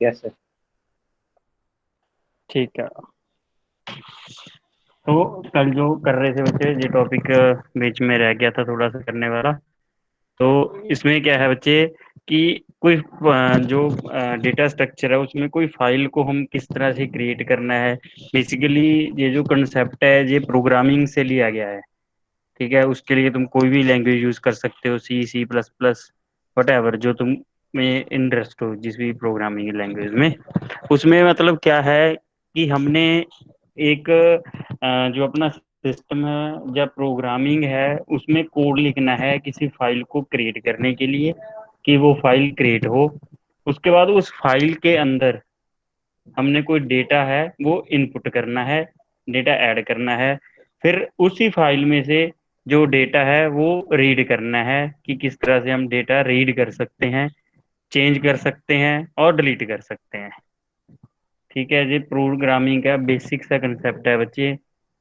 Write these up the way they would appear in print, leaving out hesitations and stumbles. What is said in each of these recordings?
Yes sir. ठीक है। तो कल जो कर रहे थे बच्चे, ये टॉपिक बीच में रह गया था थोड़ा सा करने वाला। तो इसमें क्या है बच्चे कि कोई जो डेटा स्ट्रक्चर है उसमें कोई फाइल को हम किस तरह से क्रिएट करना है। बेसिकली ये जो कंसेप्ट है ये प्रोग्रामिंग से लिया गया है। ठीक है, उसके लिए तुम कोई भी लैंग्वेज यूज कर सकते हो, C, C++, वट एवर जो तुम में इंटरेस्ट हो, जिस भी प्रोग्रामिंग लैंग्वेज में। उसमें मतलब क्या है कि हमने एक जो अपना सिस्टम है या प्रोग्रामिंग है उसमें कोड लिखना है किसी फाइल को क्रिएट करने के लिए, कि वो फाइल क्रिएट हो। उसके बाद उस फाइल के अंदर हमने कोई डेटा है वो इनपुट करना है, डेटा ऐड करना है। फिर उसी फाइल में से जो डेटा है वो रीड करना है, कि किस तरह से हम डेटा रीड कर सकते हैं, चेंज कर सकते हैं और डिलीट कर सकते हैं। ठीक है, ये प्रोग्रामिंग का बेसिक सा कंसेप्ट है बच्चे।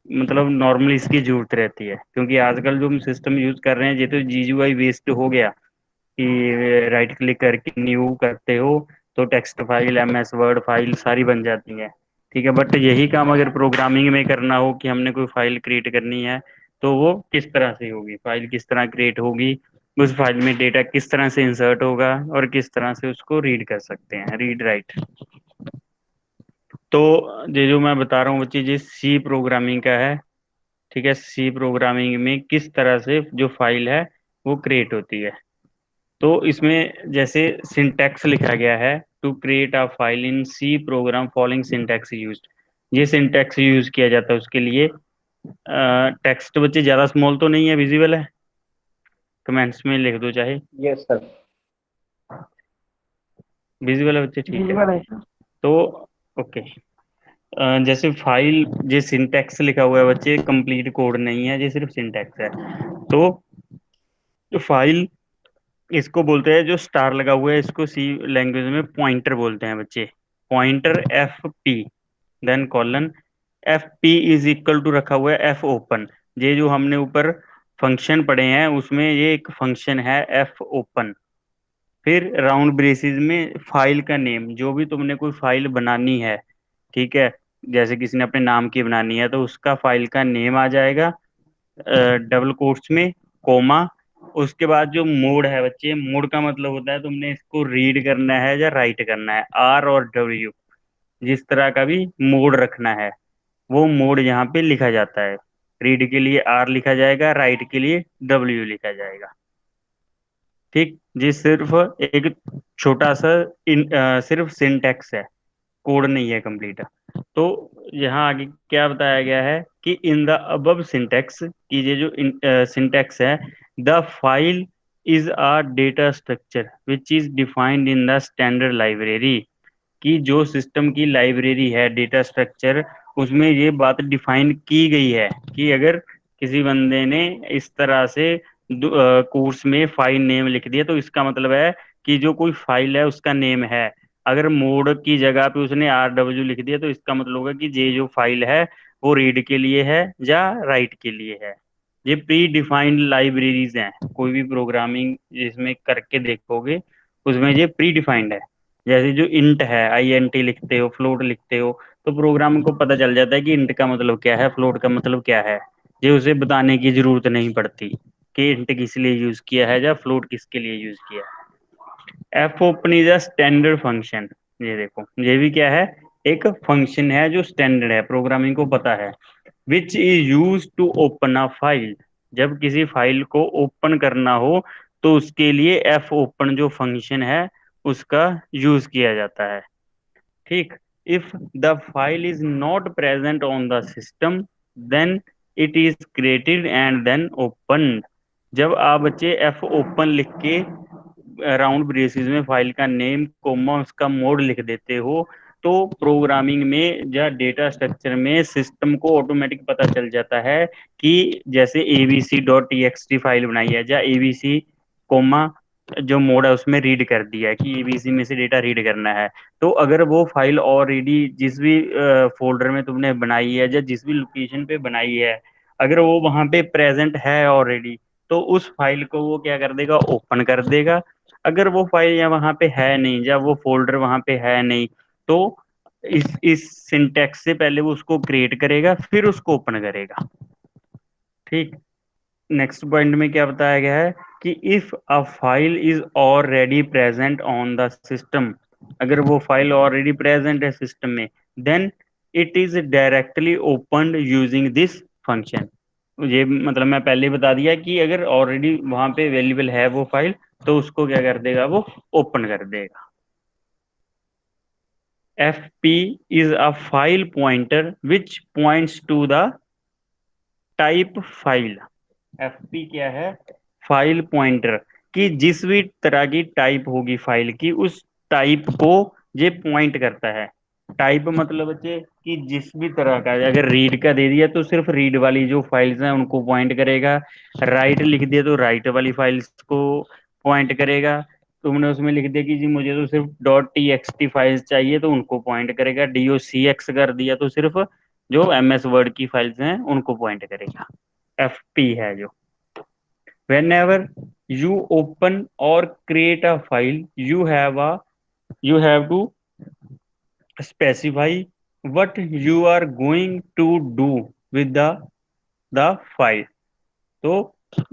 मतलब नॉर्मली इसकी जरूरत रहती है, क्योंकि आजकल जो हम सिस्टम यूज कर रहे हैं ये तो GUI बेस्ड हो गया, कि राइट क्लिक करके न्यू करते हो तो text file, MS word file सारी बन जाती है। ठीक है, बट यही काम अगर प्रोग्रामिंग में करना हो कि हमने कोई फाइल क्रिएट करनी है, तो वो किस तरह से होगी, फाइल किस तरह क्रिएट होगी, उस फाइल में डेटा किस तरह से इंसर्ट होगा और किस तरह से उसको रीड कर सकते हैं, रीड राइट। तो ये जो मैं बता रहा हूँ बच्चे, ये C प्रोग्रामिंग का है। ठीक है, C प्रोग्रामिंग में किस तरह से जो फाइल है वो क्रिएट होती है। तो इसमें जैसे सिंटैक्स लिखा गया है, to create a file in C program following syntax used. ये सिंटैक्स यूज किया जाता है उसके लिए। टेक्स्ट बच्चे ज्यादा स्मॉल तो नहीं है, विजिबल है? कमेंट्स में लिख दो चाहे। Yes sir. विजिबल है बच्चे, ठीक है। विजुअल है सर। तो ओके। जैसे फाइल, ये सिंटैक्स लिखा हुआ है बच्चे, कंप्लीट कोड नहीं है, ये सिर्फ सिंटैक्स है। तो जो फाइल, इसको बोलते हैं, जो स्टार लगा हुआ है इसको C लैंग्वेज में पॉइंटर बोलते हैं बच्चे। Pointer FP, then colon, FP is equal to रखा हुआ है F ओपन। ये जो हमने ऊपर फंक्शन पढ़े हैं उसमें ये एक फंक्शन है F ओपन। फिर राउंड ब्रेसिस में फाइल का नेम, जो भी तुमने कोई फाइल बनानी है, ठीक है, जैसे किसी ने अपने नाम की बनानी है तो उसका फाइल का नेम आ जाएगा डबल कोट्स में, कोमा। उसके बाद जो मोड है बच्चे, मोड का मतलब होता है तुमने इसको रीड करना है या राइट करना है, R और W, जिस तरह का भी मोड रखना है वो मोड यहाँ पे लिखा जाता है। रीड के लिए R लिखा जाएगा, राइट के लिए W लिखा जाएगा। ठीक, जी सिर्फ एक छोटा सा सिर्फ सिंटैक्स है, कोड नहीं है कंप्लीट। तो यहाँ आगे क्या बताया गया है कि इन द अबव सिंटैक्स, कि ये जो सिंटैक्स है, the file is a data structure which is defined in the standard library. कि जो सिस्टम की लाइब्रेरी है, डेटा स्ट्रक्चर, उसमें ये बात डिफाइन की गई है कि अगर किसी बंदे ने इस तरह से कोर्स में फाइल नेम लिख दिया तो इसका मतलब है कि जो कोई फाइल है उसका नेम है। अगर मोड की जगह पे उसने R W लिख दिया तो इसका मतलब होगा कि ये जो फाइल है वो रीड के लिए है या राइट के लिए है। ये प्री डिफाइंड लाइब्रेरीज हैं, कोई भी प्रोग्रामिंग जिसमें करके देखोगे उसमें ये प्री डिफाइंड है। जैसे जो इंट है, INT लिखते हो, फ्लोट लिखते हो, तो प्रोग्राम को पता चल जाता है कि इंट का मतलब क्या है, फ्लोट का मतलब क्या है। ये उसे बताने की जरूरत नहीं पड़ती कि इंट किस लिए यूज किया है या फ्लोट किसके लिए यूज किया है। F open is a standard function. ये देखो, ये भी क्या है, एक फंक्शन है जो स्टैंडर्ड है, प्रोग्रामिंग को पता है। Which is use to open a file. जब किसी फाइल को ओपन करना हो तो उसके लिए F ओपन जो फंक्शन है उसका यूज किया जाता है। ठीक, if the file is not present on the system then it is created and then open. जब आप बच्चे F ओपन लिख के राउंड ब्रेसिस में फाइल का नेम कोमा उसका मोड लिख देते हो, तो प्रोग्रामिंग में या डेटा स्ट्रक्चर में सिस्टम को ऑटोमेटिक पता चल जाता है कि जैसे abc.txt फाइल बनाई है या ABC कोमा जो मोड है उसमें रीड कर दिया है कि ABC में से डेटा रीड करना है। तो अगर वो फाइल ऑलरेडी जिस भी फोल्डर में तुमने बनाई है या जिस भी लोकेशन पे बनाई है, अगर वो वहां पे प्रेजेंट है ऑलरेडी, तो उस फाइल को वो क्या कर देगा, ओपन कर देगा। अगर वो फाइल या वहां पे है नहीं, या वो फोल्डर वहां पे है नहीं, तो इस सिंटेक्स से पहले वो उसको क्रिएट करेगा, फिर उसको ओपन करेगा। ठीक। नेक्स्ट पॉइंट में क्या बताया गया है कि if a file is already present on the system, अगर वो फाइल ऑलरेडी प्रेजेंट है सिस्टम में, then it is directly opened using this function. ये मतलब मैं पहले ही बता दिया कि अगर ऑलरेडी वहां पे अवेलेबल है वो फाइल, तो उसको क्या कर देगा, वो ओपन कर देगा। F P is a file pointer which points to the type file. FP क्या है, फाइल पॉइंटर, कि जिस भी तरह की टाइप होगी फाइल की, उस टाइप को ये पॉइंट करता है। टाइप मतलब बच्चे कि जिस भी तरह का, अगर रीड का दे दिया तो सिर्फ रीड वाली जो फाइल्स हैं उनको पॉइंट करेगा। राइट लिख दिया तो राइट वाली फाइल्स को पॉइंट करेगा। तुमने उसमें लिख दिया कि जी मुझे तो सिर्फ dot T X T files चाहिए, तो उनको पॉइंट करेगा। डी ओ सी एक्स कर दिया तो सिर्फ जो एम एस वर्ड की फाइल्स हैं उनको पॉइंट करेगा। एफ पी है जो। whenever you open or create a file, you have to specify what you are going to do with the file। तो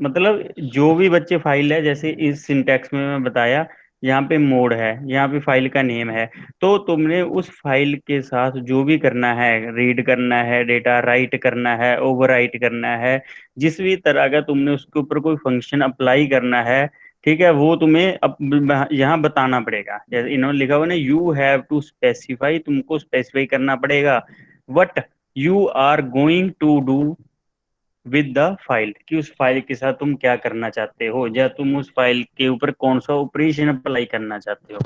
मतलब जो भी बच्चे फाइल है, जैसे इस सिंटेक्स में मैं बताया, यहाँ पे मोड है, यहाँ पे फाइल का नेम है, तो तुमने उस फाइल के साथ जो भी करना है, रीड करना है, डेटा राइट करना है, ओवरराइट करना है, जिस भी तरह का तुमने उसके ऊपर कोई फंक्शन अप्लाई करना है, ठीक है, वो तुम्हें अब यहाँ बताना पड़ेगा। जैसे इन्होंने लिखा हुआ ना, यू हैव टू स्पेसिफाई, तुमको स्पेसिफाई करना पड़ेगा what you are going to do with the file, कि उस फाइल के साथ तुम क्या करना चाहते हो, या तुम उस फाइल के ऊपर कौन सा ऑपरेशन अप्लाई करना चाहते हो।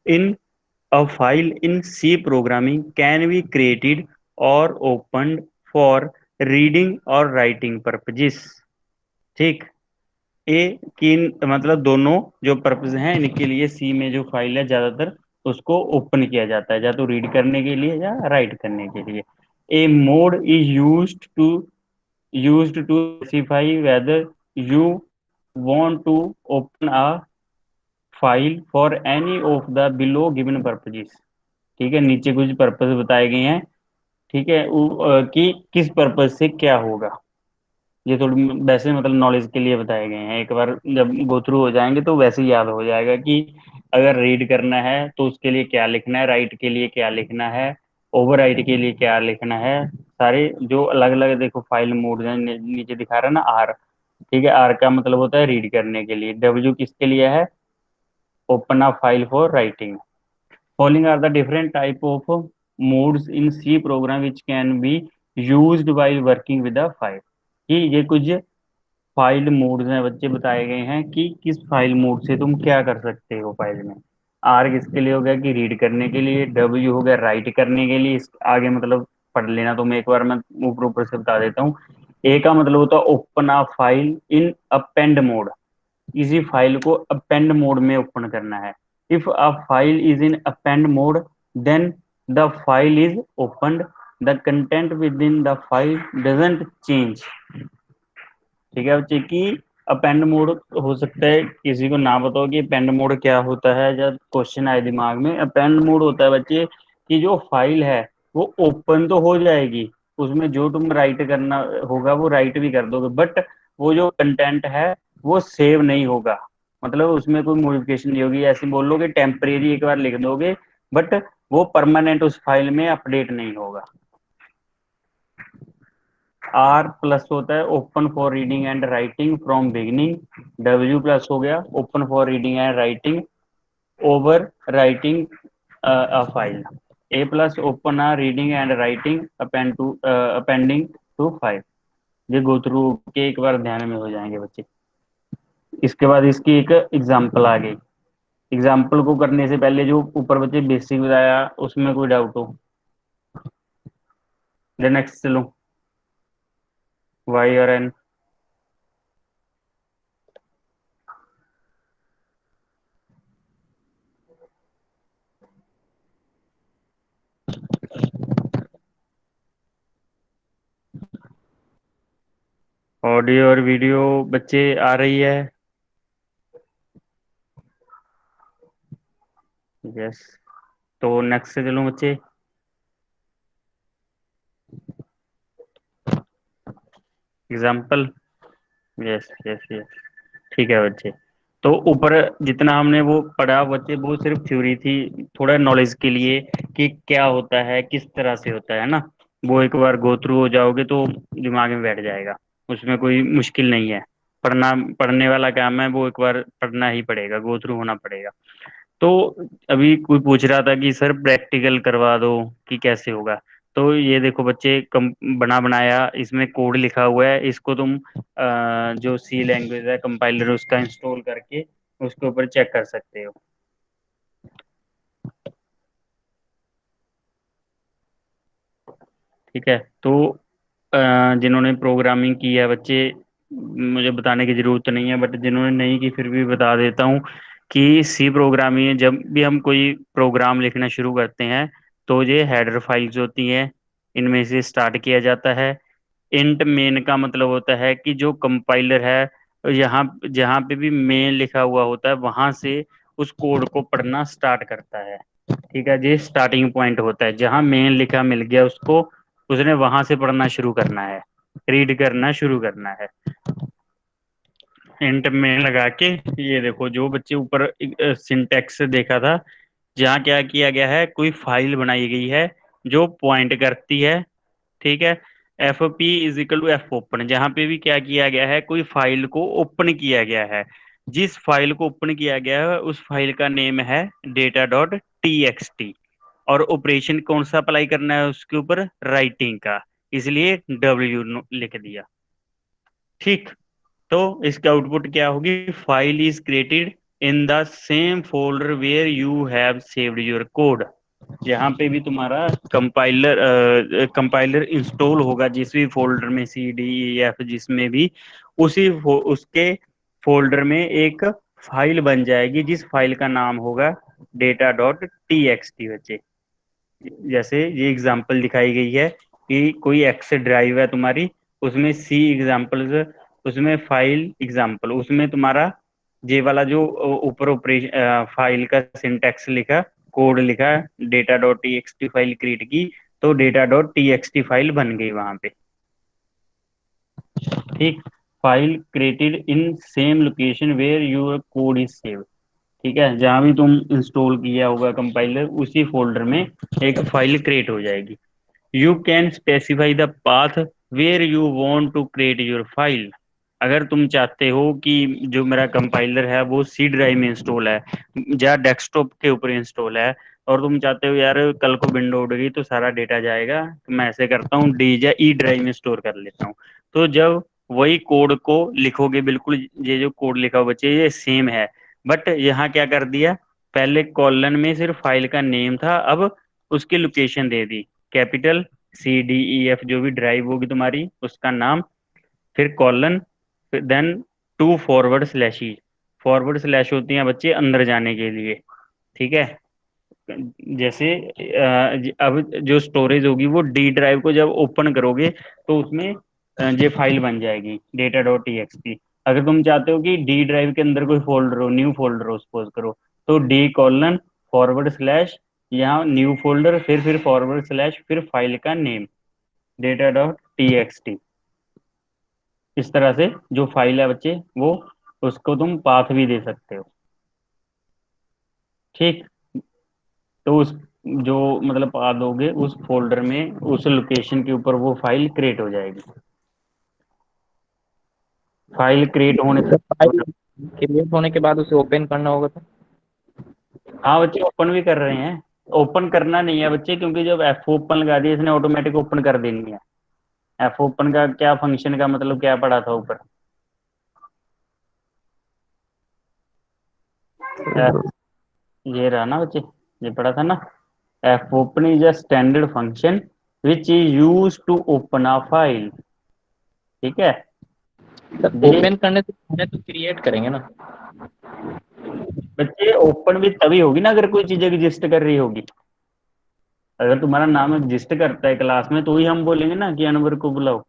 In a file in C programming can be created और ओपन्ड फॉर रीडिंग और राइटिंग पर्पजेस। ठीक। ए की मतलब दोनों जो पर्पज हैं इनके लिए सी में जो फाइल है ज्यादातर उसको ओपन किया जाता है, या तो रीड करने के लिए या राइट करने के लिए। A mode is used to specify whether you want to open a file for any of the below given purposes। ठीक है, नीचे कुछ पर्पस बताए गए हैं। ठीक है, कि किस पर्पस से क्या होगा। ये थोड़ी वैसे मतलब नॉलेज के लिए बताए गए हैं, एक बार जब गो थ्रू हो जाएंगे तो वैसे ही याद हो जाएगा कि अगर रीड करना है तो उसके लिए क्या लिखना है, राइट के लिए क्या लिखना है, ओवर राइट के लिए क्या लिखना है। सारे जो अलग अलग देखो फाइल मोड है, नीचे दिखा रहा है ना, आर। ठीक है, आर का मतलब होता है रीड करने के लिए, डब्ल्यू किसके लिए है, open a file for writing. Following are the different type of modes in C program which can be used while working with a file. कि ये कुछ फाइल मोड्स हैं बच्चे, बताए गए हैं कि किस फाइल मोड से तुम क्या कर सकते हो फाइल में। आर किसके लिए हो गया, कि रीड करने के लिए। डब्ल्यू हो गया राइट करने के लिए। इस आगे मतलब पढ़ लेना, तो मैं एक बार मैं ऊपर ऊपर से बता देता हूँ। ए का मतलब होता है open a file in append mode, किसी फाइल को अपेंड मोड में ओपन करना है। If a file is in append mode, then the file is opened, the content within the file doesn't change. ठीक है बच्चे, कि अपेंड मोड हो सकता है किसी को ना बताओ कि अपेंड मोड क्या होता है, जब क्वेश्चन आए दिमाग में। अपेंड मोड होता है बच्चे कि जो फाइल है वो ओपन तो हो जाएगी, उसमें जो तुम राइट करना होगा वो राइट भी कर दोगे, बट वो जो कंटेंट है वो सेव नहीं होगा। मतलब उसमें कोई मॉडिफिकेशन नहीं होगी, ऐसे बोल लो कि टेम्परेरी एक बार लिख दोगे, बट वो परमानेंट उस फाइल में अपडेट नहीं होगा। आर प्लस होता है open for reading and writing from beginning. W plus हो गया open for reading and writing overwriting a file. A plus open a reading and writing appending to file. ये go through के एक बार ध्यान में हो जाएंगे बच्चे। इसके बाद इसकी एक एग्जाम्पल आ गई। एग्जाम्पल को करने से पहले जो ऊपर बच्चे बेसिक बताया उसमें कोई डाउट हो, नेक्स्ट चलो। वाई और एन। ऑडियो और वीडियो बच्चे आ रही है। यस। तो नेक्स्ट से चलो बच्चे। एग्जाम्पल। Yes yes yes. ठीक है बच्चे। तो ऊपर जितना हमने वो पढ़ा बच्चे, वो सिर्फ थ्योरी थी, थोड़ा नॉलेज के लिए कि क्या होता है, किस तरह से होता है ना। वो एक बार गो थ्रू हो जाओगे तो दिमाग में बैठ जाएगा। उसमें कोई मुश्किल नहीं है। पढ़ना, पढ़ने वाला काम है, वो एक बार पढ़ना ही पड़ेगा, गो थ्रू होना पड़ेगा। तो अभी कोई पूछ रहा था कि सर प्रैक्टिकल करवा दो कि कैसे होगा। तो ये देखो बच्चे, कम बना बनाया इसमें कोड लिखा हुआ है, इसको तुम जो सी लैंग्वेज है कंपाइलर, उसका इंस्टॉल करके उसके ऊपर चेक कर सकते हो। ठीक है। तो जिन्होंने प्रोग्रामिंग की है बच्चे, मुझे बताने की जरूरत नहीं है, बट जिन्होंने नहीं की फिर भी बता देता हूँ कि सी प्रोग्रामिंग में जब भी हम कोई प्रोग्राम लिखना शुरू करते हैं तो ये हेडर फाइल्स होती हैं, इनमें से स्टार्ट किया जाता है। इंट मेन का मतलब होता है कि जो कंपाइलर है, यहाँ जहाँ पे भी मेन लिखा हुआ होता है वहां से उस कोड को पढ़ना स्टार्ट करता है। ठीक है, ये स्टार्टिंग पॉइंट होता है, जहाँ मेन लिखा मिल गया उसको, उसने वहां से पढ़ना शुरू करना है, रीड करना शुरू करना है। इंट में लगा के, ये देखो जो बच्चे ऊपर सिंटेक्स देखा था, जहाँ क्या किया गया है, कोई फाइल बनाई गई है जो पॉइंट करती है। ठीक है। F P is equal to F open, जहां पे भी क्या किया गया है, कोई फाइल को ओपन किया गया है, जिस फाइल को ओपन किया गया है उस फाइल का नेम है data dot T X T. और ऑपरेशन कौन सा अप्लाई करना है उसके ऊपर, राइटिंग का, इसलिए डब्ल्यू लिख दिया। ठीक। तो इसका आउटपुट क्या होगी, file is created in the same folder where you have saved your code. जहाँ पे भी तुम्हारा कंपाइलर इंस्टॉल होगा, जिस भी फोल्डर में, सी डी ई एफ जिसमें भी, उसके फोल्डर में एक फाइल बन जाएगी जिस फाइल का नाम होगा data dot T X T बच्चे। जैसे ये एग्जांपल दिखाई गई है कि कोई एक्स ड्राइव है तुम्हारी, उसमें सी एग्जांपल्स, उसमें फाइल एग्जांपल, उसमें तुम्हारा ये वाला जो ऊपर ऑपरेशन फाइल का सिंटेक्स लिखा, कोड लिखा, data dot T X T file create की, तो data dot T X T file बन गई वहां पे। ठीक। File created in same location where your code is save. ठीक है, जहां भी तुम इंस्टॉल किया होगा कंपाइलर, उसी फोल्डर में एक फाइल क्रिएट हो जाएगी। You can specify the path where you want to create your file. अगर तुम चाहते हो कि जो मेरा कंपाइलर है वो सी ड्राइव में इंस्टॉल है या डेस्कटॉप के ऊपर इंस्टॉल है, और तुम चाहते हो यार कल को विंडो उड़ गई तो सारा डेटा जाएगा, तो मैं ऐसे करता हूँ डी या ई ड्राइव में स्टोर कर लेता हूँ। तो जब वही कोड को लिखोगे, बिल्कुल ये जो कोड लिखा हो बच्चे ये सेम है, बट यहाँ क्या कर दिया, पहले कॉलन में सिर्फ फाइल का नेम था, अब उसकी लोकेशन दे दी, capital C D E F जो भी ड्राइव होगी तुम्हारी उसका नाम, फिर कॉलन, फिर then two forward slash. Forward slash होती हैं बच्चे अंदर जाने के लिए। ठीक है। जैसे अब जो स्टोरेज होगी वो डी ड्राइव को जब ओपन करोगे तो उसमें ये फाइल बन जाएगी data dot T X T. अगर तुम चाहते हो कि डी ड्राइव के अंदर कोई फोल्डर हो, न्यू फोल्डर हो सपोज करो, तो डी कॉलन फॉरवर्ड स्लैश, यहाँ न्यू फोल्डर, फिर फॉरवर्ड स्लैश, फिर फाइल का name data dot T X T. इस तरह से जो फाइल है बच्चे वो, उसको तुम पाथ भी दे सकते हो। ठीक। तो उस जो मतलब पाथ दोगे उस फोल्डर में, उस लोकेशन के ऊपर वो फाइल क्रिएट हो जाएगी। फाइल क्रिएट होने तो से, फाइल क्रिएट होने के बाद उसे ओपन करना होगा तो। हाँ बच्चे ओपन भी कर रहे हैं। ओपन करना नहीं है बच्चे, क्योंकि जब एफ ओपन लगा दिया इसने ऑटोमेटिक ओपन कर देनी है। एफ ओपन का क्या फंक्शन का मतलब क्या पढ़ा था ऊपर, F, ये रहा ना बच्चे, ये पढ़ा था ना, F open is a standard function which is use to open a file. ठीक है। सर ये ओपन करने से पहले तो क्रिएट करेंगे ना। बच्चे ओपन भी तभी होगी ना अगर कोई चीज एग्जिस्ट कर रही होगी। अगर तुम्हारा नाम एग्जिस्ट करता है क्लास में तो ही हम बोलेंगे ना कि अनवर को बुलाओ।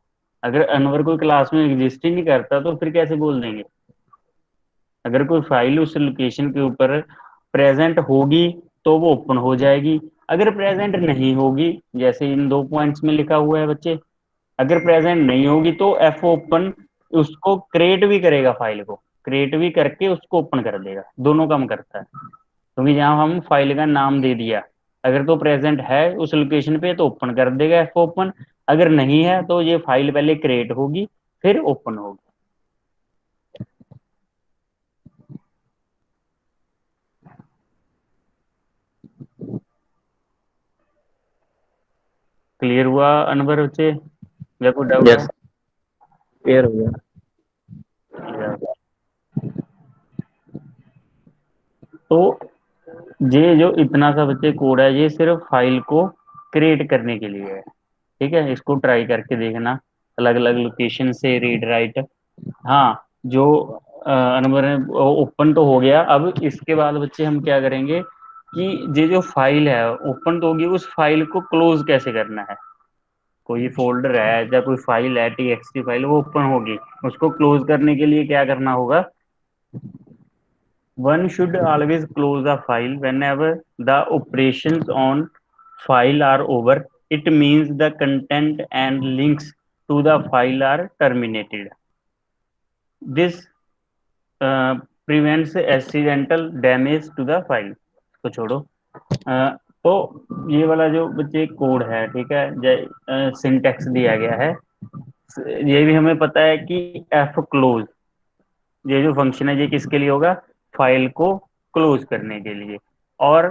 अगर अनवर कोई क्लास में एग्जिस्ट ही नहीं करता तो फिर कैसे बोल देंगे? अगर कोई फाइल उस लोकेशन के ऊपर प्रेजेंट होगी तो वो ओपन हो जाएगी। अगर प्रेजेंट नहीं होगी, जैसे इन 2 पॉइंट्स में लिखा हुआ है बच्चे, अगर प्रेजेंट नहीं होगी तो एफ ओपन उसको क्रिएट भी करेगा, फाइल को क्रिएट भी करके उसको ओपन कर देगा, दोनों काम करता है। क्योंकि यहाँ हम फाइल का नाम दे दिया, अगर तो प्रेजेंट है उस लोकेशन पे तो ओपन कर देगा एफ ओपन, अगर नहीं है तो ये फाइल पहले क्रिएट होगी फिर ओपन होगी। क्लियर हुआ अनवर बच्चे, या कोई डाउट है? यस, क्लियर हो गया। तो ये जो इतना सा बच्चे कोड है ये सिर्फ फाइल को क्रिएट करने के लिए है। ठीक है, इसको ट्राई करके देखना, अलग अलग लोकेशन से रीड राइट। हाँ, जो अनवर है ओपन तो हो गया। अब इसके बाद बच्चे हम क्या करेंगे कि ये जो फाइल है ओपन तो होगी, उस फाइल को क्लोज कैसे करना है। कोई फोल्डर है या कोई फाइल है टीएक्सटी फाइल, वो ओपन होगी, उसको क्लोज करने के लिए क्या करना होगा? One should always close a file whenever the operations on file are over. It means the content and links to the file are terminated. This prevents accidental damage to the file. तो छोड़ो। तो ये वाला जो बच्चे code है, ठीक है, सिंटेक्स दिया गया है, ये भी हमें पता है कि एफ क्लोज, ये जो फंक्शन है ये किसके लिए होगा? फाइल को क्लोज करने के लिए। और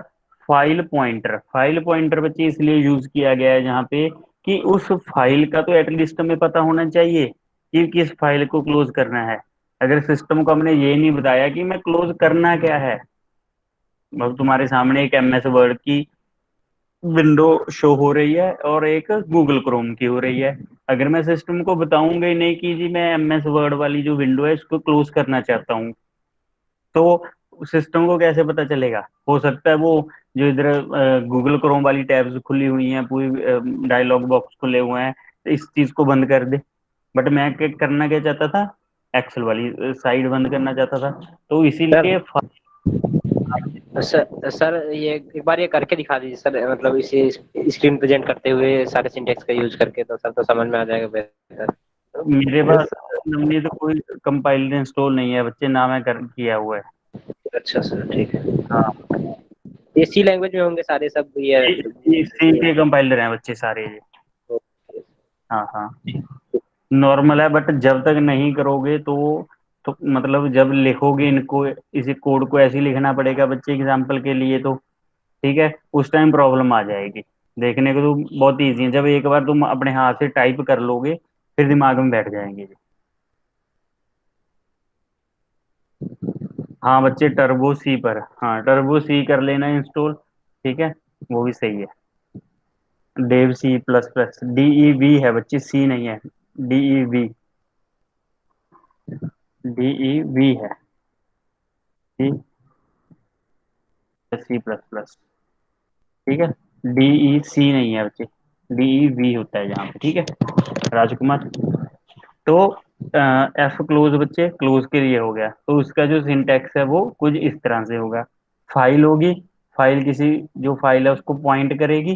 फाइल पॉइंटर बच्चे इसलिए यूज किया गया है जहाँ पे कि उस फाइल का तो एटलीस्ट हमें पता होना चाहिए कि किस फाइल को क्लोज करना है। अगर सिस्टम को हमने ये नहीं बताया कि मैं क्लोज करना क्या है, अब तुम्हारे सामने एक एमएस वर्ड की विंडो शो हो रही है और एक गूगल क्रोम की हो रही है, अगर मैं सिस्टम को बताऊंगा ही नहीं कि जी मैं एमएस वर्ड वाली जो विंडो है इसको क्लोज करना चाहता हूँ, तो सिस्टम को कैसे पता चलेगा? हो सकता है वो जो इधर गूगल क्रोम वाली टैब्स खुली हुई हैं, पूरी डायलॉग बॉक्स खुले हुए हैं, तो इस चीज को बंद कर दे। बट मैं करना क्या चाहता था? एक्सेल वाली साइड बंद करना चाहता था, तो सर इसीलिए सर ये एक बार ये करके दिखा दीजिए सर, मतलब इसे स्क्रीन प्रेजेंट करते हुए सारे सिंटेक्स का यूज करके, तो सर तो समझ में आ जाएगा बेहतर। मेरे पास नमनी तो कोई कंपाइलर इंस्टॉल नहीं है बच्चे, ना मैं कर किया हुआ है। अच्छा सर, ठीक है। हाँ, ये सी लैंग्वेज में होंगे सारे सब ये? सी के कंपाइलर हैं बच्चे सारे ये। हाँ हाँ, नॉर्मल है, बट जब तक नहीं करोगे तो मतलब जब लिखोगे इनको, इसी कोड को ऐसे ही लिखना पड़ेगा बच्चे एग्जाम्पल के लिए, तो ठीक है उस टाइम प्रॉब्लम आ जाएगी। देखने को तो बहुत ईजी है, जब एक बार तुम अपने हाथ से टाइप कर लोगे फिर दिमाग में बैठ जाएंगे। हाँ बच्चे, टर्बो सी पर, हाँ टर्बो सी कर लेना इंस्टॉल, ठीक है, वो भी सही है। Dev C plus plus, DEV है बच्चे, सी नहीं है, DEV, DEV है, सी प्लस प्लस, ठीक है। DEC नहीं है बच्चे, DEV होता है यहाँ पे, ठीक है राजकुमार। तो एफ क्लोज बच्चे क्लोज के लिए हो गया, तो उसका जो सिंटेक्स है वो कुछ इस तरह से होगा। फाइल होगी, फाइल किसी जो फाइल है उसको पॉइंट करेगी,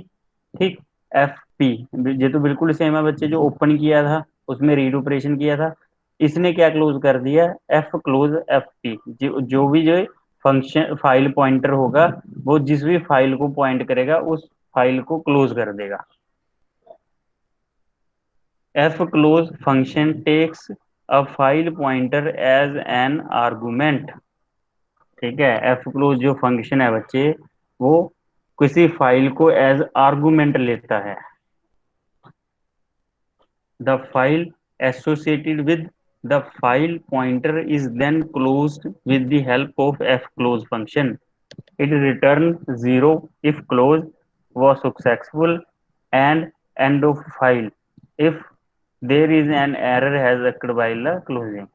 ठीक। एफ पी, ये तो बिल्कुल सेम है बच्चे, जो ओपन किया था उसमें रीड ऑपरेशन किया था, इसने क्या क्लोज कर दिया? F close F P. जो भी जो फंक्शन फाइल पॉइंटर होगा वो जिस भी फाइल को पॉइंट करेगा उस फाइल को क्लोज कर देगा। fclose function takes a file pointer as an argument, ठीक है। fclose जो फंक्शन है बच्चे वो किसी फाइल को एज आर्गुमेंट लेता है। The file associated with the file pointer is then closed with the help of fclose function. It returns 0 if close was successful and end of file if there is an error has occurred while the closing।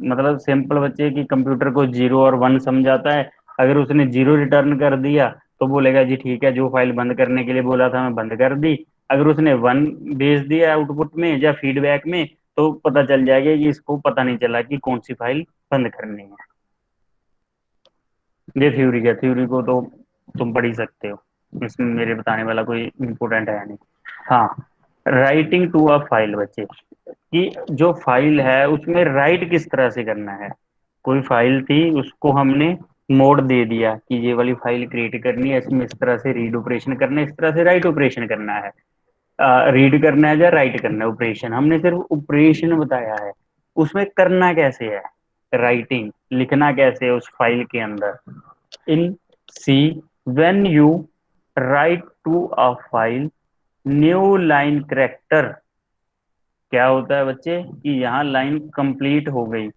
मतलब simple बच्चे कि computer को 0 और 1 समझाता है, अगर उसने 0 return कर दिया तो बोलेगा जी ठीक है, जो फाइल बंद करने के लिए बोला था मैं बंद कर दी, अगर उसने 1 भेज दिया आउटपुट में या फीडबैक में, तो पता चल जाएगा कि इसको पता नहीं चला कि कौन सी फाइल बंद करनी है। ये थ्योरी का, थ्योरी को तो तुम पढ़ ही सकते हो, इसमें मेरे बताने वाला कोई इम्पोर्टेंट है नहीं। हाँ, राइटिंग टू अ फाइल बच्चे, कि जो फाइल है उसमें राइट किस तरह से करना है। कोई फाइल थी, उसको हमने मोड दे दिया कि ये वाली फाइल क्रिएट करनी है, इसमें इस तरह से रीड ऑपरेशन करना है, इस तरह से राइट ऑपरेशन करना है। रीड करना है या राइट करना है ऑपरेशन, हमने सिर्फ ऑपरेशन बताया है। उसमें करना कैसे है, राइटिंग लिखना कैसे है उस फाइल के अंदर। In C, when you write to a file new line character, क्या होता है बच्चे कि यहाँ लाइन कंप्लीट हो गई।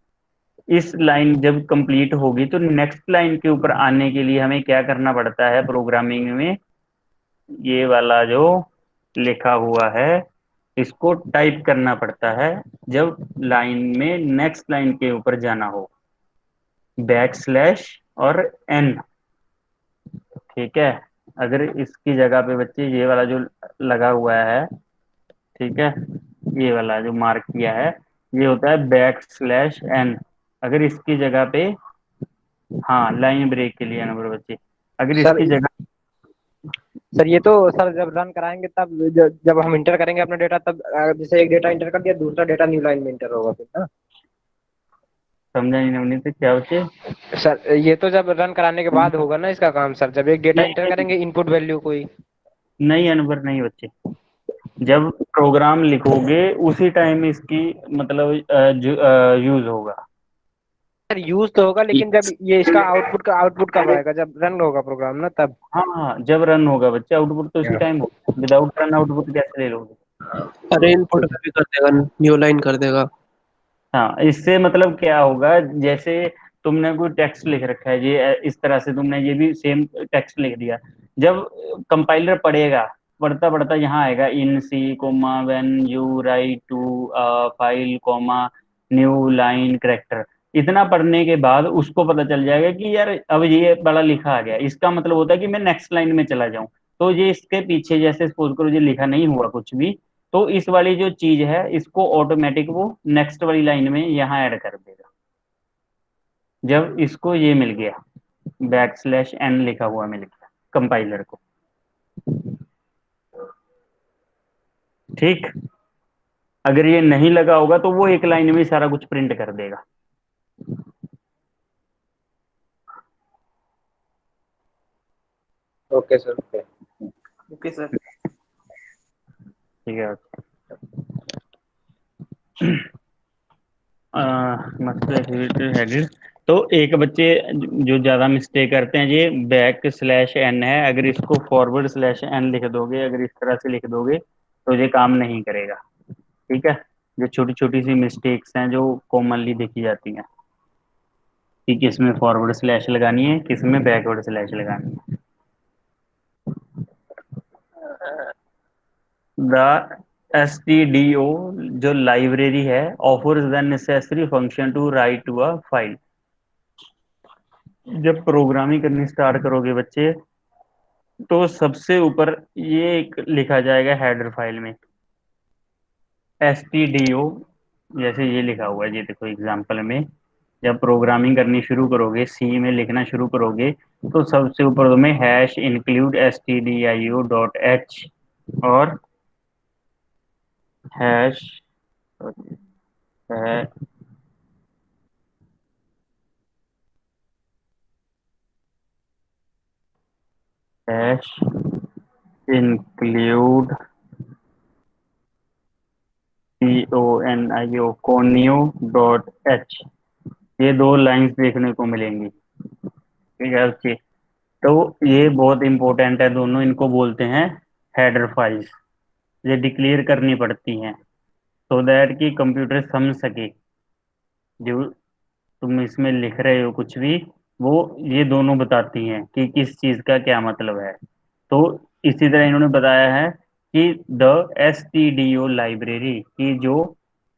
इस लाइन जब कंप्लीट होगी तो नेक्स्ट लाइन के ऊपर आने के लिए हमें क्या करना पड़ता है प्रोग्रामिंग में, ये वाला जो लिखा हुआ है इसको टाइप करना पड़ता है जब लाइन में नेक्स्ट लाइन के ऊपर जाना हो, बैक स्लैश और एन। ठीक है, अगर इसकी जगह पे बच्चे ये वाला जो लगा हुआ है, ठीक है, ये वाला जो मार्क किया है ये होता है बैक स्लैश एन। अगर इसकी जगह पे, हाँ लाइन ब्रेक के लिए नंबर बच्चे, अगर सर इसकी जगह, सर ये तो सर जब रन कराएंगे तब जब हम इंटर करेंगे अपना डेटा, तब जैसे एक डेटा इंटर कर दिया, दूसरा डेटा न्यू लाइन में इंटर होगा फिर ना। समझा नहीं नवनीत से क्या बच्चे। सर ये तो जब रन कराने के बाद होगा ना इसका काम, सर जब एक डेटा नहीं इंटर नहीं करेंगे इनपुट वैल्यू कोई। नहीं अनवर नहीं बच्चे, जब प्रोग्राम लिखोगे उसी टाइम इसकी मतलब यूज होगा। सर यूज तो होगा, लेकिन जब ये इसका आउटपुट कब आएगा, जब रन होगा प्रोग्राम ना तब। हाँ हाँ, जब रन होगा बच्चे आउटपुट तो उसी टाइम होगा, विदाउट रन आउटपुट कैसे ले लोगे। अरे इनपुट में भी कर देगा, न्यू लाइन कर देगा। हाँ, इससे मतलब क्या होगा, जैसे तुमने कोई टेक्स्ट लिख रखा है ये इस तरह से, तुमने ये भी सेम टेक्स्ट लिख दिया, जब कंपाइलर पढ़ेगा, पढ़ता पढ़ता यहाँ आएगा int c comma when you write to file comma new line character, इतना पढ़ने के बाद उसको पता चल जाएगा कि यार अब ये बड़ा लिखा आ गया, इसका मतलब होता है कि मैं नेक्स्ट लाइन में चला जाऊं। तो ये इसके पीछे जैसे सपोज करो ये लिखा नहीं हुआ कुछ भी, तो इस वाली जो चीज है इसको ऑटोमेटिक वो नेक्स्ट वाली लाइन में यहाँ ऐड कर देगा, जब इसको ये मिल गया, बैक स्लैश एन लिखा हुआ मिल गया कंपाइलर को। ठीक, अगर ये नहीं लगा होगा तो वो एक लाइन में सारा कुछ प्रिंट कर देगा। Okay sir, okay. Okay sir. ठीक है, हेडेड। तो एक बच्चे जो ज्यादा मिस्टेक करते हैं, ये बैक स्लैश एन है, अगर इसको फॉरवर्ड स्लैश एन लिख दोगे, अगर इस तरह से लिख दोगे तो ये काम नहीं करेगा। ठीक है, जो छोटी छोटी सी मिस्टेक्स हैं जो कॉमनली देखी जाती हैं, कि किस में फॉरवर्ड स्लैश लगानी है, किस में बैकवर्ड स्लैश लगानी है। The S T D O जो लाइब्रेरी है offers the necessary function to write to a file. जब प्रोग्रामिंग करनी स्टार्ट करोगे बच्चे, तो सबसे ऊपर ये एक लिखा जाएगा हेडर फाइल में, एस टी डी ओ, जैसे ये लिखा हुआ है, ये देखो एग्जाम्पल में, जब प्रोग्रामिंग करनी शुरू करोगे, सी में लिखना शुरू करोगे, तो सबसे ऊपर तुम्हें hash include S T D I O dot H और hash hash include C O N I O conio dot H, ये दो लाइंस देखने को मिलेंगी। ठीक है बच्चे, तो ये बहुत इंपॉर्टेंट है, दोनों इनको बोलते हैं हेडर फाइल्स। ये डिक्लेयर करनी पड़ती हैं सो दैट कि कंप्यूटर समझ सके जो तुम इसमें लिख रहे हो कुछ भी, वो ये दोनों बताती हैं कि किस चीज़ का क्या मतलब है। तो इसी तरह इन्होंने बताया है कि the S T D O library की जो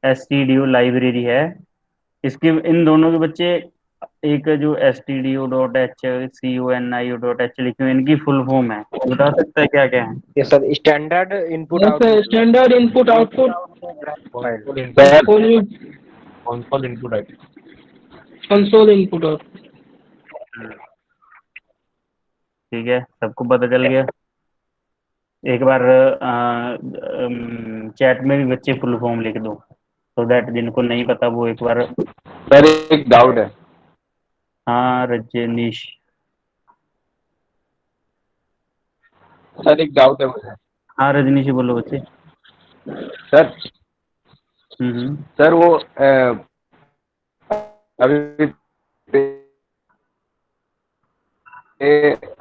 S T D O library है, इसके इन दोनों के बच्चे एक जो stdio.h coni.h लिखी हुई इनकी फुल फॉर्म है, बता सकता है क्या क्या है? ये sir standard input Yes, sir. Output Standard input output. File. Sir Console console input है। console input output. ठीक है, सबको पता चल गया। एक बार चैट में भी बच्चे फुल फॉर्म लिख दो, सो दैट जिनको नहीं पता वो एक बार। सर एक डाउट है। हाँ रजनीश। सर एक डाउट है मुझे। हाँ रजनीश ही बोलो बच्चे। सर हम्म। सर वो अभी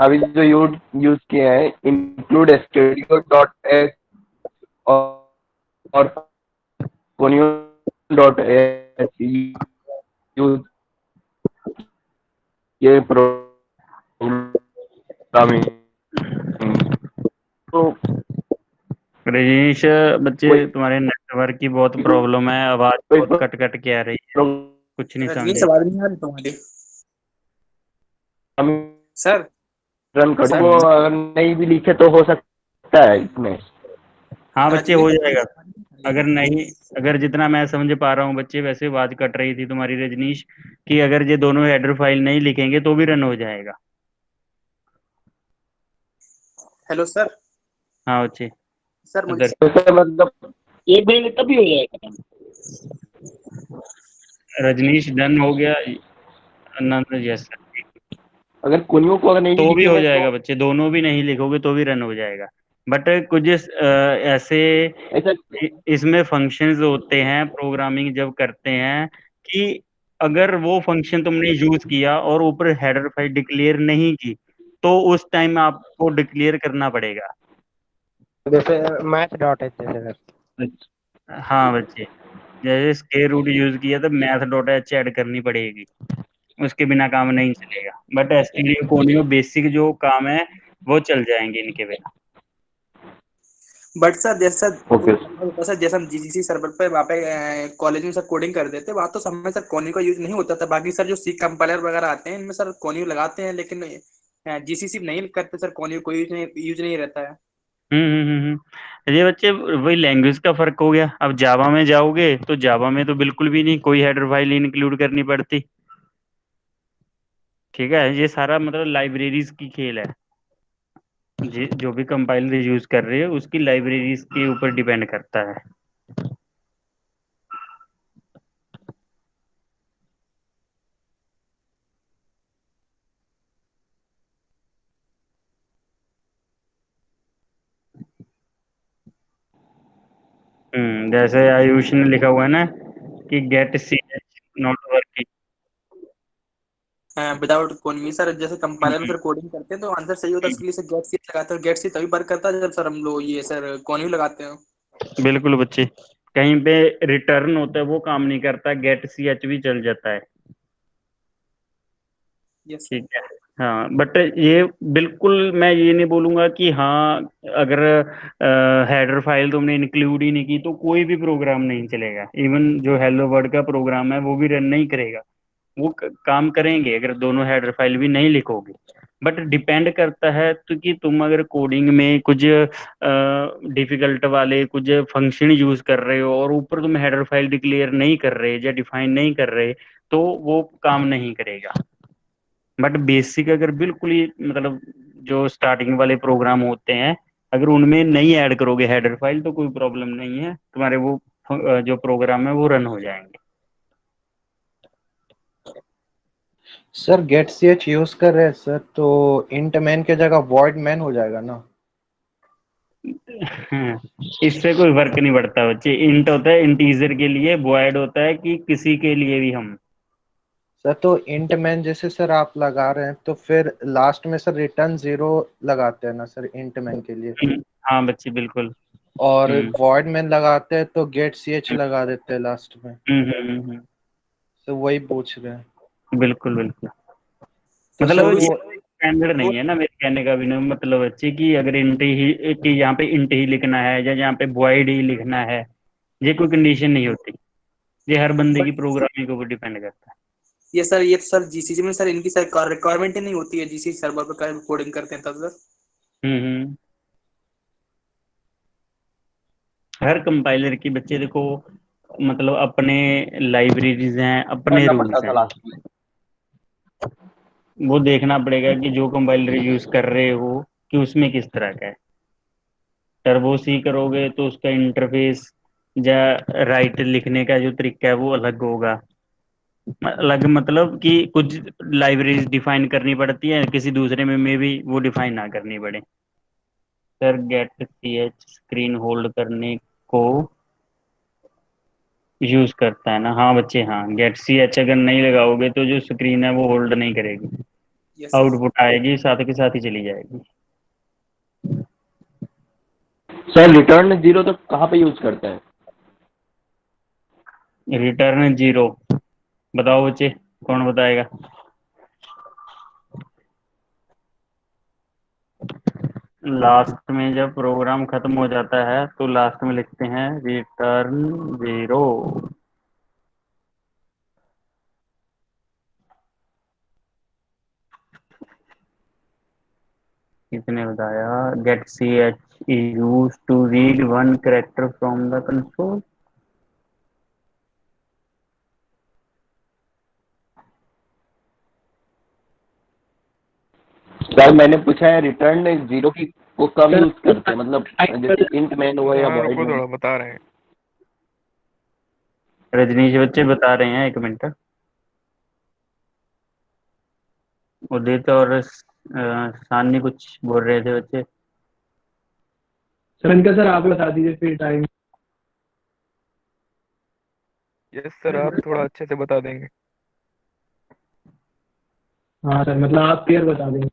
अभी जो यूज किए हैं इंक्लूड स्टूडियो डॉट एच और कोनियो डॉट एच यूज ये प्रोग्रामिंग तो रजनीश बच्चे कोई तुम्हारे नेटवर्क की बहुत प्रॉब्लम है, आवाज कोई बहुत कट कट के आ रही है, कुछ नहीं रजनीश समझे। आवाज नहीं आ रही तुम्हारी। प्रोग्रामिंग सर रन कर सर वो अगर नहीं भी लिखे तो हो सकता है इसमें। हाँ बच्चे हो जाएगा। रजनीश अगर नहीं, अगर जितना मैं समझ पा रहा हूँ बच्चे, वैसे आवाज कट रही थी तुम्हारी रजनीश, कि अगर ये दोनों हेडर फाइल नहीं लिखेंगे तो भी रन हो जाएगा। Hello sir. हाँ बच्चे सर मुझे उधर। तो सर मतलब एक महीने तभी हो जाएगा। रजनीश डन हो गया। नंद यस अगर कोनियो को अगर नहीं भी तो भी हो लिखेंगे तो जाएगा बच्चे, दोनों भी नहीं लिखोगे तो भी रन हो जाएगा। बट कुछ ऐसे ऐसा इसमें फंक्शंस होते हैं प्रोग्रामिंग जब करते हैं, कि अगर वो फंक्शन तुमने यूज किया और ऊपर हेडर फाइल डिक्लेयर नहीं की, तो उस टाइम आपको डिक्लेयर करना पड़ेगा। जैसे मैथ डॉट एच जैसे सर। हाँ बच्चे, जैसे स्क्वायर रूट यूज किया तो मैथ डॉट एच ऐड करनी पड़ेगी, उसके बिना काम नहीं चलेगा। बट एसटीडी कोडिंग बेसिक जो काम है वो चल जाएंगे इनके बिना। बट सर जैसा ओके होता सर, जैसे हम जीसीसी सर्वर पे वहाँ पे कॉलेज में सर कोडिंग कर देते, वहाँ तो समय सर कोनी का यूज नहीं होता था। बाकी सर जो सी कंपाइलर वगैरह आते हैं इनमें सर कोनी लगाते हैं, लेकिन जीसीसी नहीं करते सर, कोनी कोई यूज नहीं रहता है। ये बच्चे वही लैंग्वेज का फर्क हो गया। अब जावा में जाओगे तो जावा में तो बिल्कुल भी नहीं कोई हेडर फाइल इंक्लूड करनी पड़ती। ठीक है, ये सारा मतलब लाइब्रेरीज की खेल है। जो भी कंपाइलर यूज कर रहे हो उसकी लाइब्रेरीज के ऊपर डिपेंड करता है। जैसे आयुष ने लिखा हुआ है ना कि get C H not working. Without conio sir, जैसे कंपाइलर में सर कोडिंग करते हैं तो आंसर सही होता है, इसके लिए सर गेट सी लगाते हैं। गेट सी तभी वर्क करता है जब सर हम लोग ये सर कोनी लगाते हैं। बिल्कुल बच्चे, कहीं पे रिटर्न होता है वो काम नहीं करता, गेट सी एच भी चल जाता है। Yes sir. ठीक है। हाँ बट ये बिल्कुल मैं ये नहीं बोलूंगा कि हाँ अगर हेडर फाइल तुमने इंक्लूड ही नहीं की तो कोई भी प्रोग्राम नहीं चलेगा। इवन जो हेलो वर्ड का प्रोग्राम है वो भी रन नहीं करेगा। वो काम करेंगे अगर दोनों हेडर फाइल भी नहीं लिखोगे। बट डिपेंड करता है तो कि तुम अगर कोडिंग में कुछ डिफिकल्ट वाले कुछ फंक्शन यूज कर रहे हो और ऊपर तुम हेडर फाइल डिक्लेयर नहीं कर रहे या डिफाइन नहीं कर रहे, तो वो काम नहीं करेगा। बट बेसिक अगर बिल्कुल ही मतलब जो स्टार्टिंग वाले प्रोग्राम होते हैं, अगर उनमें नहीं ऐड करोगे हेडर फाइल तो कोई प्रॉब्लम नहीं है, तुम्हारे वो जो प्रोग्राम है वो रन हो जाएंगे। Sir get C H use कर रहे हैं सर, तो इंट मैन के जगह वॉइड मैन हो जाएगा ना? इससे कोई फर्क नहीं पड़ता बच्चे। इंट होता है इंटीजर के लिए, वॉइड होता है कि किसी के लिए भी हम। सर तो इंट मैन जैसे सर आप लगा रहे हैं तो फिर लास्ट में सर रिटर्न 0 लगाते हैं ना सर इंट मैन के लिए, हाँ बच्चे बिल्कुल। और हम्म वॉइड मैन लगाते हैं तो गेट सी एच लगा देते हैं लास्ट में। तो वही पूछ रहे हैं। बिल्कुल बिल्कुल। तो सर मतलब ये वो स्टैंडर्ड नहीं है ना, मेरे कहने का भी ना मतलब बच्चे कि अगर इंट ही कि यहाँ पे इंट ही लिखना है या यहाँ पे वॉइड ही लिखना है, ये कोई कंडीशन नहीं होती। ये हर बंदे की प्रोग्रामिंग के ऊपर डिपेंड करता है। ये सर जीसीसी में सर इनकी सर रिक्वायरमेंट ही नहीं होती है, जीसीसी सर्वर पर कोडिंग करते हैं तब सर। हम्म। हर कंपाइलर की बच्चे देखो, मतलब अपने लाइब्रेरीज हैं, अपने करना पड़ता रूल्स था हैं। लास्ट में। वो देखना पड़ेगा कि जो कंपाइलर यूज कर रहे हो कि उसमें किस तरह का है। टर्बो सी करोगे तो उसका इंटरफेस या राइट लिखने का जो तरीका है वो अलग होगा। अलग मतलब कि कुछ लाइब्रेरीज डिफाइन करनी पड़ती है, किसी दूसरे में भी वो डिफाइन ना करनी पड़े। Sir get C H screen hold करने को यूज करता है ना? हाँ बच्चे, हाँ, गेट सी एच अगर नहीं लगाओगे तो जो स्क्रीन है वो होल्ड नहीं करेगी, यस सर। आउटपुट आएगी साथ के साथ ही चली जाएगी। सर रिटर्न जीरो तो कहाँ पे यूज करते हैं? रिटर्न जीरो, बताओ बच्चे, कौन बताएगा? लास्ट में जब प्रोग्राम खत्म हो जाता है तो लास्ट में लिखते हैं रिटर्न जीरो। किसने बताया? Get C H is use to read one character from the console. Sir मैंने पूछा है रिटर्न जीरो की को कब सर यूज करते हैं, मतलब जैसे इंट मैन हुआ या हाँ वॉइड रुको, मैन। थोड़ा बता रहे हैं। रजनीश बच्चे बता रहे हैं, एक मिनट। उदित और सानी कुछ बोल रहे थे बच्चे। सर इनका सर आप बता दीजिए फिर टाइम। यस सर, आप थोड़ा अच्छे से बता देंगे। हाँ सर, मतलब आप क्लियर बता देंगे।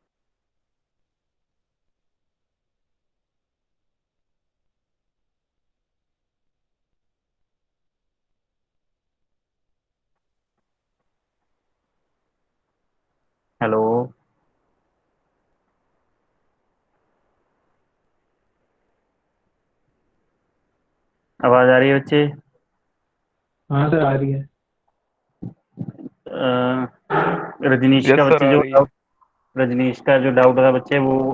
हेलो, आवाज आ रही है बच्चे? हाँ सर आ रही है। रजनीश यस का सर, बच्चे आ जो रही है। रजनीश का जो डाउट था बच्चे, वो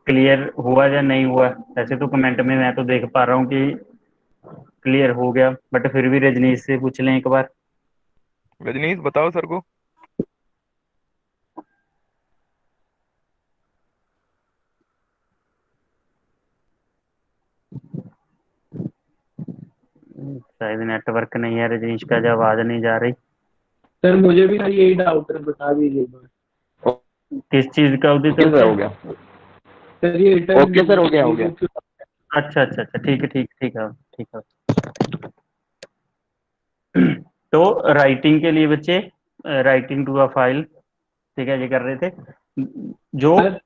क्लियर हुआ या नहीं हुआ? ऐसे तो कमेंट में मैं तो देख पा रहा हूँ कि क्लियर हो गया, बट फिर भी रजनीश से पूछ लें एक बार। रजनीश बताओ सर को। शायद नेटवर्क नहीं है रजनीश का, जब आवाज नहीं जा रही। सर मुझे भी सर यही डाउट है, बता दीजिए एक बार। किस चीज का उदित ओके सर, बच्चे? हो गया। सर ये रिटर्न ओके सर, हो गया हो गया। अच्छा अच्छा अच्छा, ठीक है ठीक ठीक है ठीक है। तो राइटिंग के लिए बच्चे, राइटिंग टू अ फाइल, ठीक है, ये कर रहे थे जो। सर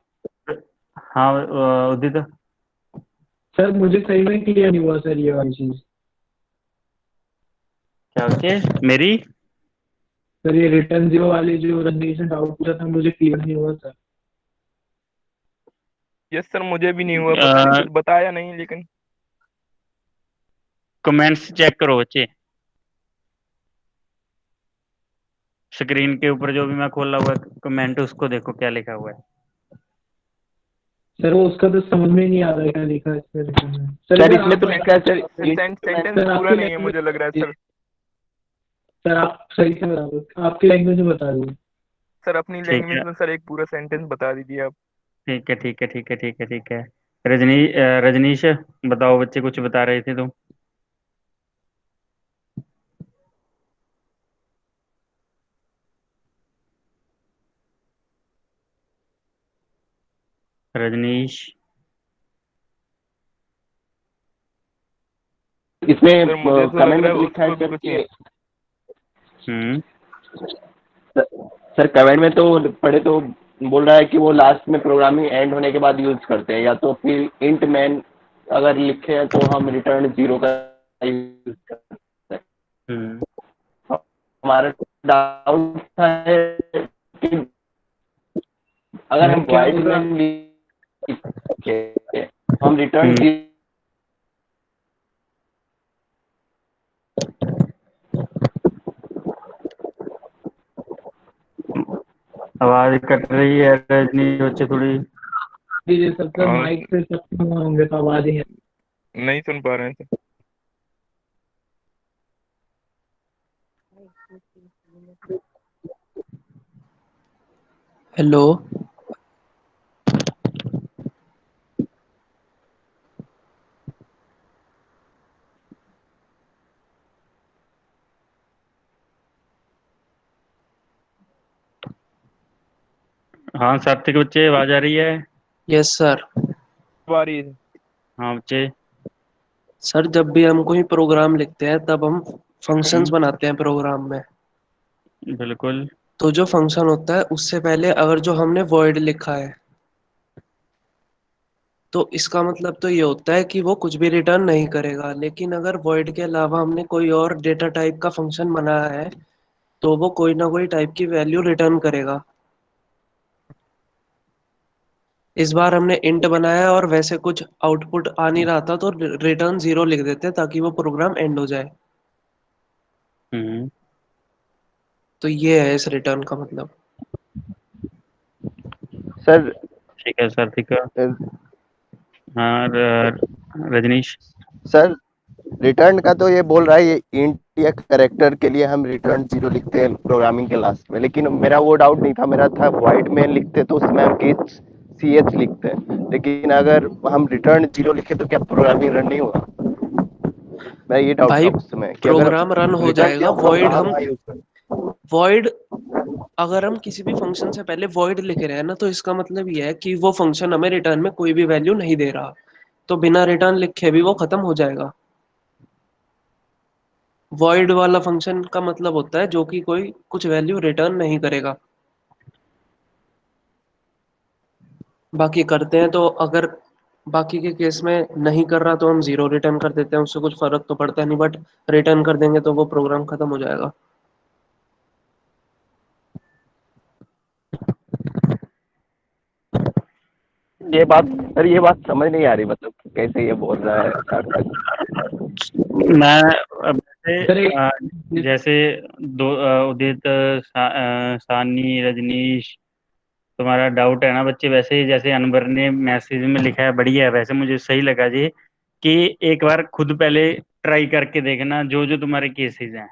हाँ उदित। सर मुझे सही में क्लियर नहीं हुआ सर ये वाली चीज। क्या बच्चे मेरी? सर ये रिटर्न जीरो वाली जो रजनीश ने डाउट पूछा था, मुझे क्लियर नहीं हुआ सर। यस सर, मुझे भी नहीं हुआ, पता नहीं कुछ बताया नहीं लेकिन। कमेंट्स चेक करो बच्चे, स्क्रीन के ऊपर जो भी मैं खोला हुआ है कमेंट, उसको देखो क्या लिखा हुआ है। सर वो उसका तो समझ में ही नहीं आ रहा है क्या लिखा है इसमें रिटर्न में। सर सर इधर इसमें आप तो लिखा है बता। Sir sir int man. Sentence sir पूरा आपकी नहीं है मुझे लग रहा है लैंग्वेज। सर। सर आप सही से बता दो, आपकी लैंग्वेज में बता दीजिए। सर अपनी ठीक लैंग्वेज है में सर एक पूरा सेंटेंस बता दीजिए आप। ठीक है ठीक है ठीक है ठीक है ठीक है। रजनीश बताओ बच्चे, कुछ बता रहे थे तुम। रजनीश। इसमें सर मुझे तो लग कमेंट रहा में है तो लिखा है उसको भी सर कुछ नहीं। कि हम्म। सर कमेंट में तो पढ़े तो बोल रहा है कि वो लास्ट में प्रोग्रामिंग एंड होने के बाद यूज करते हैं, या तो फिर इंट मैन अगर लिखे हैं तो हम रिटर्न जीरो का यूज करते हैं। हम्म। हमारा डाउट था कि अगर भाई हम क्या वाइड होगा। मैन लिखे हम रिटर्न हम्म। आवाज कट रही है रजनी बच्चे थोड़ी। जी सर सर हाँ माइक से सब होंगे तो आवाज ही नहीं सुन पा रहे हैं सर। हेलो। हाँ सात्विक बच्चे आवाज आ रही है? Yes sir. आ रही है। हाँ बच्चे। सर जब भी हम कोई प्रोग्राम लिखते हैं तब हम फंक्शंस हम्म, बनाते हैं प्रोग्राम में। बिल्कुल। तो जो फंक्शन होता है उससे पहले अगर जो हमने void लिखा है तो इसका मतलब तो ये होता है कि वो कुछ भी रिटर्न नहीं करेगा, लेकिन अगर void के अलावा हमने कोई और डेटा टाइप का फंक्शन बनाया है तो वो कोई ना कोई टाइप की वैल्यू रिटर्न करेगा। इस बार हमने इंट बनाया और वैसे कुछ आउटपुट आ नहीं रहा था तो रिटर्न 0 लिख देते हैं ताकि वो प्रोग्राम एंड हो जाए। हम्म। तो ये है इस रिटर्न का मतलब। सर ठीक है सर, ठीक है। हाँ रजनीश। सर रिटर्न का तो ये बोल रहा है, ये इंट या करेक्टर के लिए हम रिटर्न 0 लिखते हैं प्रोग्रामिंग के लास्ट में, लेकिन मेरा वो डाउट नहीं था, मेरा था वाइड में लिखते तो उसमें हम केस CH लिखते हैं, लेकिन अगर हम रिटर्न 0 लिखे तो क्या प्रोग्रामिंग रन नहीं होगा? मेरा ये डाउट था भाई उस समय कि अगर प्रोग्राम रन हो रिटर्न जाएगा। किया तो हम void कहाँ हम कहाँ यूज करें? void अगर हम किसी भी फंक्शन से पहले void लिख रहे हैं ना तो इसका मतलब ये है कि वो फंक्शन हमें रिटर्न में कोई भी वैल्यू नहीं दे रहा, तो बिना रिटर्न लिखे भी वो खत्म हो जाएगा। void वाला फंक्शन का मतलब होता है जो कि कोई कुछ वैल्यू रिटर्न नहीं करेगा। बाकी करते हैं तो अगर बाकी के केस में नहीं कर रहा तो हम 0 रिटर्न कर देते हैं, उससे कुछ फर्क तो पड़ता नहीं, बट रिटर्न कर देंगे तो वो प्रोग्राम खत्म हो जाएगा। ये बात सर, ये बात समझ नहीं आ रही, मतलब कैसे ये बोल रहा है सार्थक। मैं अब सर जैसे जैसे उदित, सानी, रजनीश, तुम्हारा डाउट है ना बच्चे, वैसे ही जैसे अनवर ने मैसेज में लिखा है बढ़िया है, वैसे मुझे सही लगा जी कि एक बार खुद पहले ट्राई करके देखना जो जो तुम्हारे केसेस हैं।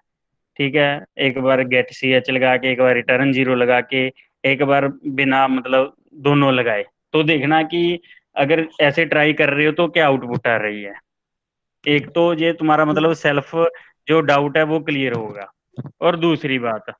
ठीक है। एक बार गेट CH लगा के, एक बार रिटर्न 0 लगा के, एक बार बिना मतलब दोनों लगाए, तो देखना कि अगर ऐसे ट्राई कर रहे हो तो क्या आउटपुट आ रही है। एक तो ये तुम्हारा मतलब सेल्फ जो डाउट है वो क्लियर होगा। और दूसरी बात,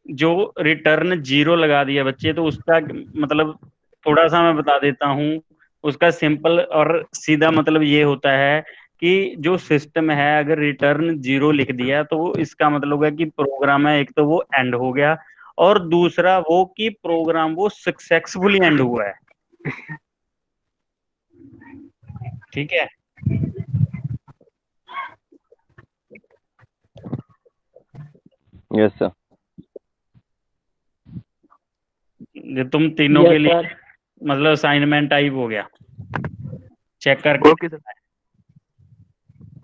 जो रिटर्न 0 लगा दिया बच्चे, तो उसका मतलब थोड़ा सा मैं बता देता हूँ। उसका सिंपल और सीधा मतलब ये होता है कि जो सिस्टम है अगर रिटर्न 0 लिख दिया तो वो इसका मतलब है कि प्रोग्राम है, एक तो वो एंड हो गया, और दूसरा वो कि प्रोग्राम वो सक्सेसफुली एंड हुआ है। ठीक है। Yes sir. ये तुम तीनों के यस लिए सर। मतलब असाइनमेंट टाइप हो गया, चेक करके ओके सर।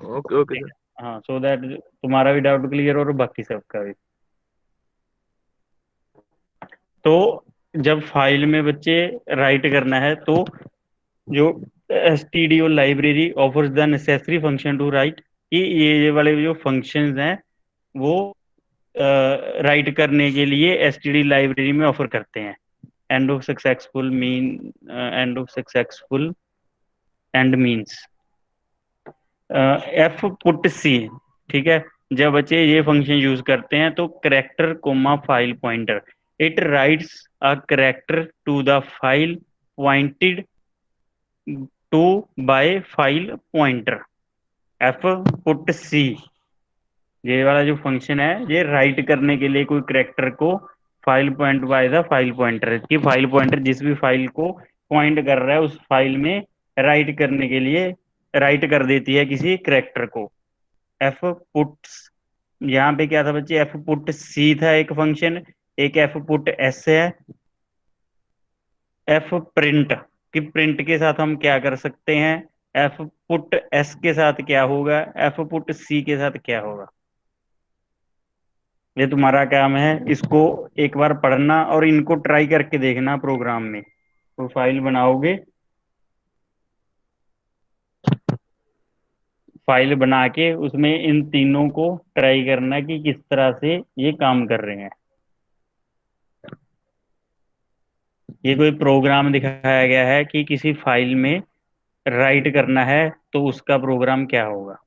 ओके ओके ठीक सर। है। हाँ, सो दैट तुम्हारा भी डाउट क्लियर हो और बाकी सबका भी। तो जब फाइल में बच्चे राइट करना है तो जो stdio library offers the necessary function to write, कि ये वाले जो फंक्शंस हैं वो राइट करने के लिए std लाइब्रेरी में ऑफर करते हैं। End of successful mean, end of successful end means f put c. ठीक है। जब बच्चे ये फंक्शन यूज करते हैं तो character comma file pointer, it writes a character to the file pointed to by file pointer. F put c, ये वाला जो फंक्शन है ये राइट करने के लिए कोई करेक्टर को file point by the file pointer, की फाइल पॉइंटर जिस भी फाइल को पॉइंट कर रहा है उस फाइल में राइट करने के लिए राइट कर देती है किसी करेक्टर को। एफ पुट्स, यहाँ पे क्या था बच्चे, एफ पुट सी था एक फंक्शन, एक एफ पुट एस है। एफ प्रिंट, कि प्रिंट के साथ हम क्या कर सकते हैं, एफ पुट एस के साथ क्या होगा, एफ पुट सी के साथ क्या होगा। ये तुम्हारा काम है, इसको एक बार पढ़ना और इनको ट्राई करके देखना प्रोग्राम में। तो फाइल बनाओगे, फाइल बना के उसमें इन तीनों को ट्राई करना कि किस तरह से ये काम कर रहे हैं। ये कोई प्रोग्राम दिखाया गया है कि किसी फाइल में राइट करना है, तो उसका प्रोग्राम क्या होगा।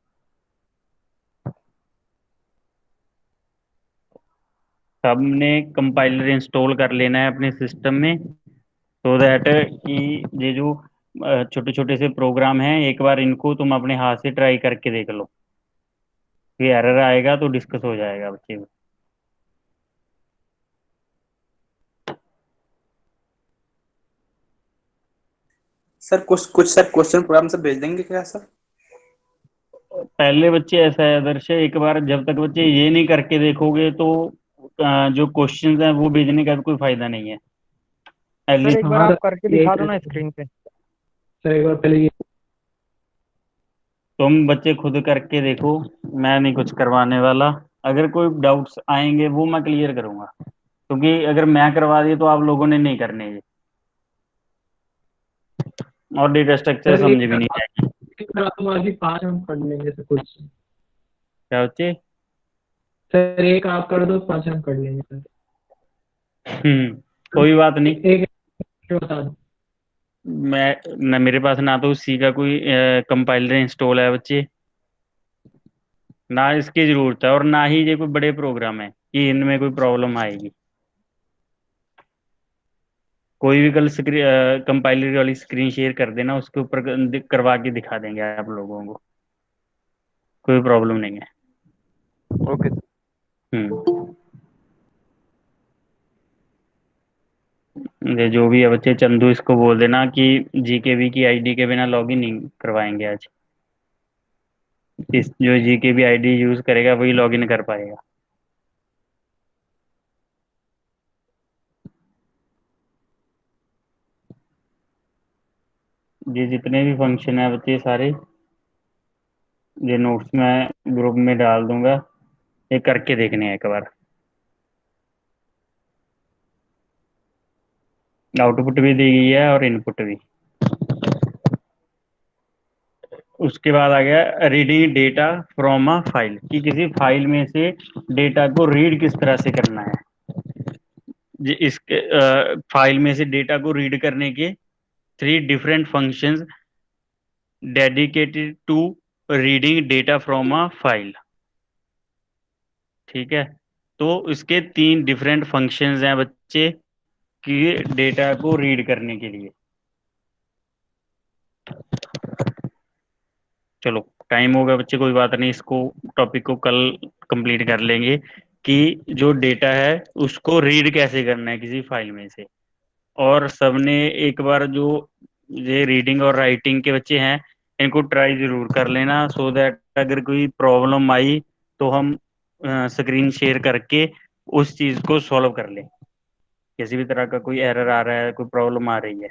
सबने कंपाइलर इंस्टॉल कर लेना है अपने सिस्टम में, सो दैट कि ये जो छोटे छोटे से प्रोग्राम हैं, एक बार इनको तुम अपने हाथ से ट्राई करके देख लो। ये एरर आएगा तो डिस्कस हो जाएगा बच्चे को। सर कुछ कुछ सर क्वेश्चन प्रोग्राम से भेज देंगे क्या सर? पहले बच्चे ऐसा है आदर्श, एक बार जब तक बच्चे ये नहीं करके देखोगे तो जो क्वेश्चंस हैं वो भेजने का भी कोई फायदा नहीं है। सर एक बार हाँ आप सर, करके ये दिखा दो ना स्क्रीन पे। सर एक बार पहले ये तुम बच्चे खुद करके देखो, मैं नहीं कुछ करवाने वाला। अगर कोई डाउट्स आएंगे वो मैं क्लियर करूंगा, क्योंकि अगर मैं करवा दिए तो आप लोगों ने नहीं करने ये, और डेटा स्ट्रक्चर सर समझ एक भी नहीं आएगी। करा दूंगा, अभी 5 हम कर लेंगे सर कुछ। क्या बच्चे? सर एक आप कर दो, 5 हम कर लेंगे सर। कोई बात नहीं। एक बता दो। मैं ना, मेरे पास ना तो सी का कोई कंपाइलर इंस्टॉल है बच्चे, ना इसकी जरूरत है, और ना ही ये कोई बड़े प्रोग्राम है कि इनमें कोई प्रॉब्लम आएगी। कोई भी कल कंपाइलर वाली स्क्रीन शेयर कर देना, उसके ऊपर करवा के दिखा देंगे आप लोगों को, कोई प्रॉब्लम नहीं है। ओके। हम्म। ये जो भी है बच्चे, चंदू इसको बोल देना कि जीकेबी की आईडी के बिना लॉगिन नहीं करवाएंगे आज। इस जो जीकेबी आईडी यूज करेगा वही लॉगिन कर पाएगा। ये जितने भी फंक्शन है बच्चे सारे, ये नोट्स मैं ग्रुप में डाल दूंगा, ये करके देखने हैं एक बार। आउटपुट भी दी गई है और इनपुट भी। उसके बाद आ गया reading data from a file, कि किसी फाइल में से डेटा को रीड किस तरह से करना है। इसके फाइल में से डेटा को रीड करने के 3 different functions dedicated to reading data from a file. ठीक है, तो इसके 3 डिफरेंट फंक्शंस हैं बच्चे कि डेटा को रीड करने के लिए। चलो टाइम हो गया बच्चे, कोई बात नहीं, इसको टॉपिक को कल कंप्लीट कर लेंगे कि जो डेटा है उसको रीड कैसे करना है किसी फाइल में से। और सबने एक बार जो ये रीडिंग और राइटिंग के बच्चे हैं, इनको ट्राई जरूर कर लेना, सो दैट अगर कोई प्रॉब्लम आई तो हम स्क्रीन शेयर करके उस चीज़ को सॉल्व कर लें। किसी भी तरह का कोई एरर आ रहा है, कोई प्रॉब्लम आ रही है